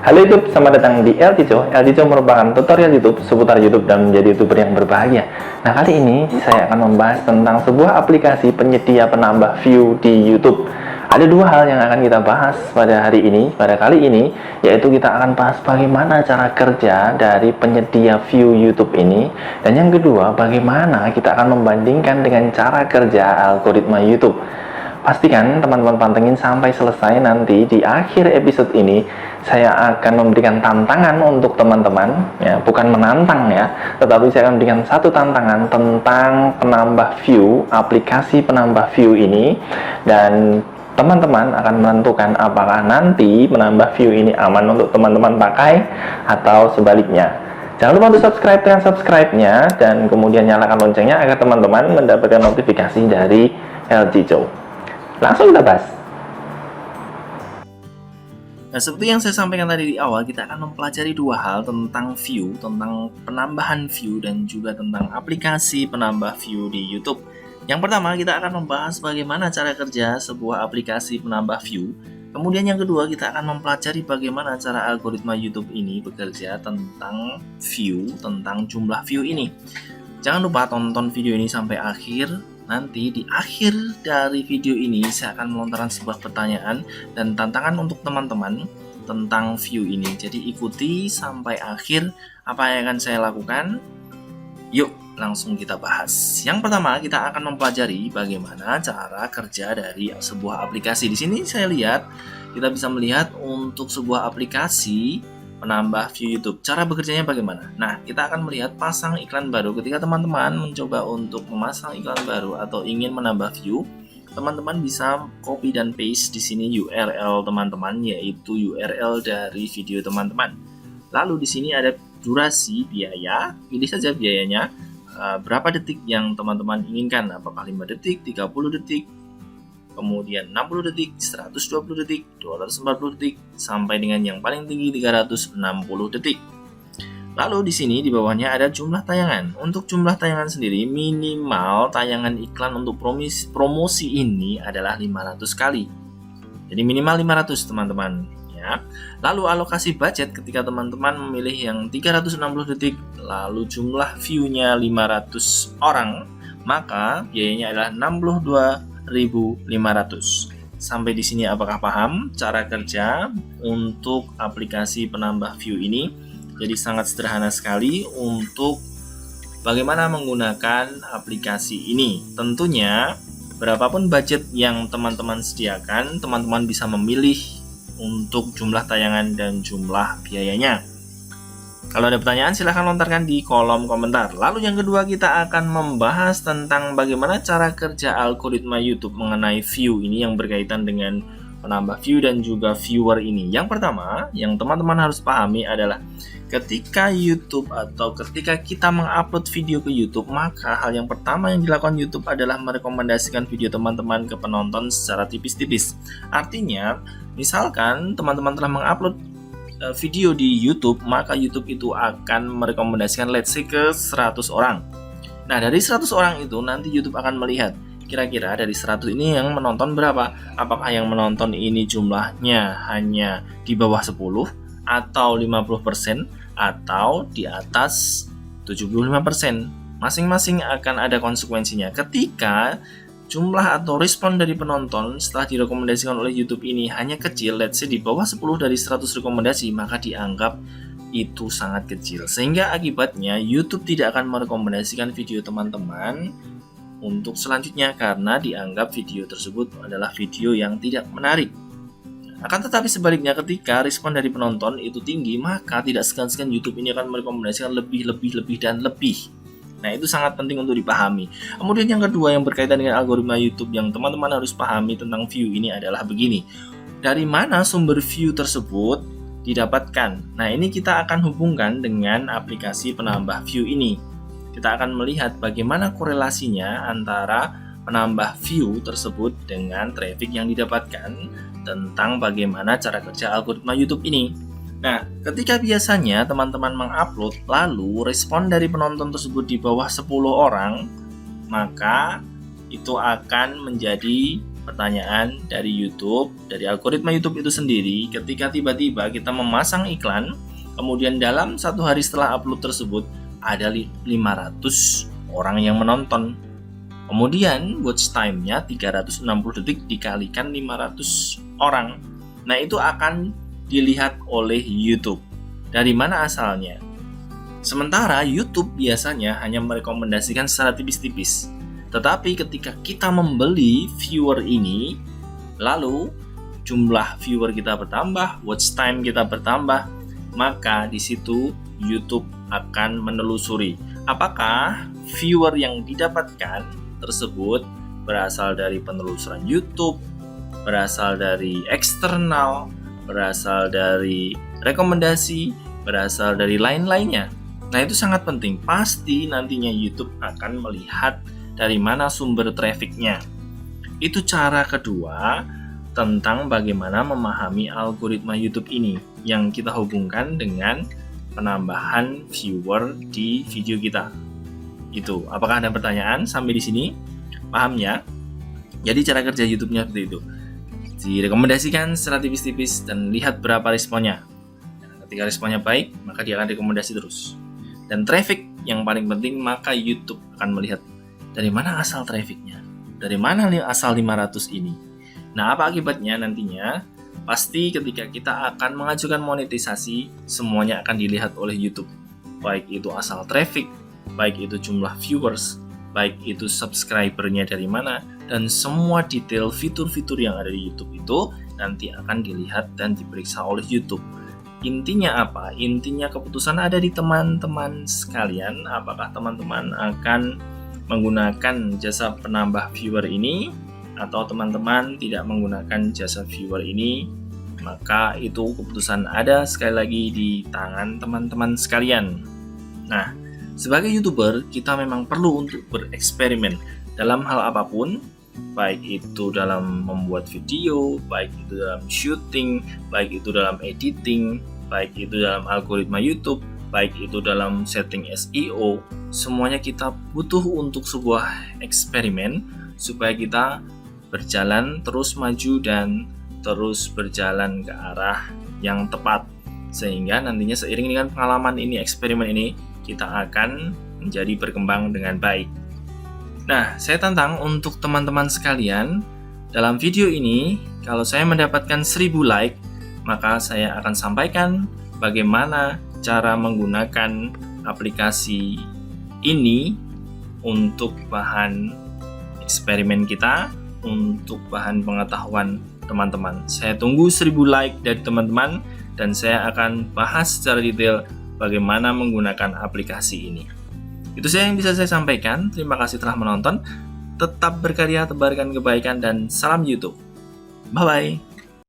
Halo YouTube, selamat datang di LTCO. LTCO merupakan tutorial YouTube seputar YouTube dan menjadi YouTuber yang berbahagia. Nah, kali ini saya akan membahas tentang sebuah aplikasi penyedia penambah view di YouTube. Ada dua hal yang akan kita bahas pada kali ini, yaitu kita akan bahas bagaimana cara kerja dari penyedia view YouTube ini, dan yang kedua, bagaimana kita akan membandingkan dengan cara kerja algoritma YouTube. Pastikan teman-teman pantengin sampai selesai. Nanti di akhir episode ini saya akan memberikan tantangan untuk teman-teman, ya, bukan menantang ya, tetapi saya akan memberikan satu tantangan tentang penambah view, aplikasi penambah view ini, dan teman-teman akan menentukan apakah nanti menambah view ini aman untuk teman-teman pakai atau sebaliknya. Jangan lupa untuk subscribe dengan subscribe-nya, dan kemudian nyalakan loncengnya agar teman-teman mendapatkan notifikasi dari LTCO. Langsung kita bahas. Nah, seperti yang saya sampaikan tadi di awal, kita akan mempelajari dua hal tentang view, tentang penambahan view, dan juga tentang aplikasi penambah view di YouTube. Yang pertama, kita akan membahas bagaimana cara kerja sebuah aplikasi penambah view. Kemudian yang kedua, kita akan mempelajari bagaimana cara algoritma YouTube ini bekerja tentang view, tentang jumlah view ini. Jangan lupa tonton video ini sampai akhir. Nanti di akhir dari video ini saya akan melontarkan sebuah pertanyaan dan tantangan untuk teman-teman tentang view ini. Jadi ikuti sampai akhir apa yang akan saya lakukan. Yuk langsung kita bahas. Yang pertama, kita akan mempelajari bagaimana cara kerja dari sebuah aplikasi. Di sini saya lihat kita bisa melihat untuk sebuah aplikasi penambah view YouTube. Cara bekerjanya bagaimana? Nah, kita akan melihat pasang iklan baru. Ketika teman-teman mencoba untuk memasang iklan baru atau ingin menambah view, teman-teman bisa copy dan paste di sini URL teman-teman, yaitu URL dari video teman-teman. Lalu di sini ada durasi biaya, pilih saja biayanya, berapa detik yang teman-teman inginkan, apakah 5 detik, 30 detik, kemudian 60 detik, 120 detik, 240 detik, sampai dengan yang paling tinggi 360 detik. Lalu di sini di bawahnya ada jumlah tayangan. Untuk jumlah tayangan sendiri, minimal tayangan iklan untuk promosi ini adalah 500 kali. Jadi minimal 500 teman-teman ya. Lalu alokasi budget ketika teman-teman memilih yang 360 detik, lalu jumlah view-nya 500 orang, maka biayanya adalah 62.500. Sampai di sini apakah paham cara kerja untuk aplikasi penambah view ini? Jadi sangat sederhana sekali untuk bagaimana menggunakan aplikasi ini. Tentunya berapapun budget yang teman-teman sediakan, teman-teman bisa memilih untuk jumlah tayangan dan jumlah biayanya. Kalau ada pertanyaan silahkan lontarkan di kolom komentar. Lalu yang kedua, kita akan membahas tentang bagaimana cara kerja algoritma YouTube mengenai view ini yang berkaitan dengan penambah view dan juga viewer ini. Yang pertama, yang teman-teman harus pahami adalah ketika YouTube atau ketika kita mengupload video ke YouTube, maka hal yang pertama yang dilakukan YouTube adalah merekomendasikan video teman-teman ke penonton secara tipis-tipis. Artinya, misalkan teman-teman telah mengupload video di YouTube, maka YouTube itu akan merekomendasikan let's say ke 100 orang. Nah, dari 100 orang itu nanti YouTube akan melihat kira-kira dari 100 ini yang menonton berapa? Apakah yang menonton ini jumlahnya hanya di bawah 10 atau 50% atau di atas 75%? Masing-masing akan ada konsekuensinya. Ketika jumlah atau respon dari penonton setelah direkomendasikan oleh YouTube ini hanya kecil, let's say di bawah 10 dari 100 rekomendasi, maka dianggap itu sangat kecil. Sehingga akibatnya YouTube tidak akan merekomendasikan video teman-teman untuk selanjutnya karena dianggap video tersebut adalah video yang tidak menarik. Akan tetapi sebaliknya, ketika respon dari penonton itu tinggi, maka tidak segan-segan YouTube ini akan merekomendasikan lebih dan lebih. Nah, itu sangat penting untuk dipahami. Kemudian yang kedua yang berkaitan dengan algoritma YouTube yang teman-teman harus pahami tentang view ini adalah begini. Dari mana sumber view tersebut didapatkan? Nah, ini kita akan hubungkan dengan aplikasi penambah view ini. Kita akan melihat bagaimana korelasinya antara penambah view tersebut dengan traffic yang didapatkan, tentang bagaimana cara kerja algoritma YouTube ini. Nah, ketika biasanya teman-teman mengupload lalu respon dari penonton tersebut di bawah 10 orang, maka itu akan menjadi pertanyaan dari YouTube, dari algoritma YouTube itu sendiri. Ketika tiba-tiba kita memasang iklan, kemudian dalam 1 hari setelah upload tersebut ada 500 orang yang menonton. Kemudian watch time-nya 360 detik dikalikan 500 orang. Nah, itu akan dilihat oleh YouTube. Dari mana asalnya? Sementara YouTube biasanya hanya merekomendasikan secara tipis-tipis. Tetapi ketika kita membeli viewer ini, lalu jumlah viewer kita bertambah, watch time kita bertambah, maka di situ YouTube akan menelusuri apakah viewer yang didapatkan tersebut berasal dari penelusuran YouTube, berasal dari eksternal, berasal dari rekomendasi, berasal dari lain-lainnya. Nah, itu sangat penting. Pasti nantinya YouTube akan melihat dari mana sumber trafficnya. Itu cara kedua tentang bagaimana memahami algoritma YouTube ini yang kita hubungkan dengan penambahan viewer di video kita. Itu, apakah ada pertanyaan sampai di sini? Paham ya? Jadi cara kerja YouTube-nya seperti itu. Direkomendasikan secara tipis-tipis dan lihat berapa responnya. Nah, ketika responnya baik, maka dia akan rekomendasi terus. Dan traffic yang paling penting, maka YouTube akan melihat dari mana asal trafficnya, dari mana asal 500 ini. Nah, apa akibatnya nantinya? Pasti ketika kita akan mengajukan monetisasi, semuanya akan dilihat oleh YouTube. Baik itu asal traffic, baik itu jumlah viewers, baik itu subscribernya dari mana, dan semua detail fitur-fitur yang ada di YouTube itu nanti akan dilihat dan diperiksa oleh YouTube. Intinya apa? Intinya keputusan ada di teman-teman sekalian. Apakah teman-teman akan menggunakan jasa penambah viewer ini atau teman-teman tidak menggunakan jasa viewer ini? Maka itu keputusan ada sekali lagi di tangan teman-teman sekalian. Nah, sebagai YouTuber kita memang perlu untuk bereksperimen dalam hal apapun, baik itu dalam membuat video, baik itu dalam syuting, baik itu dalam editing, baik itu dalam algoritma YouTube, baik itu dalam setting SEO, semuanya kita butuh untuk sebuah eksperimen supaya kita berjalan terus maju dan terus berjalan ke arah yang tepat. Sehingga nantinya seiring dengan pengalaman ini, eksperimen ini, kita akan menjadi berkembang dengan baik. Nah, saya tantang untuk teman-teman sekalian, dalam video ini, kalau saya mendapatkan 1000 like, maka saya akan sampaikan bagaimana cara menggunakan aplikasi ini untuk bahan eksperimen kita, untuk bahan pengetahuan teman-teman. Saya tunggu 1000 like dari teman-teman dan saya akan bahas secara detail bagaimana menggunakan aplikasi ini. Itu saja yang bisa saya sampaikan. Terima kasih telah menonton. Tetap berkarya, tebarkan kebaikan, dan salam YouTube. Bye-bye.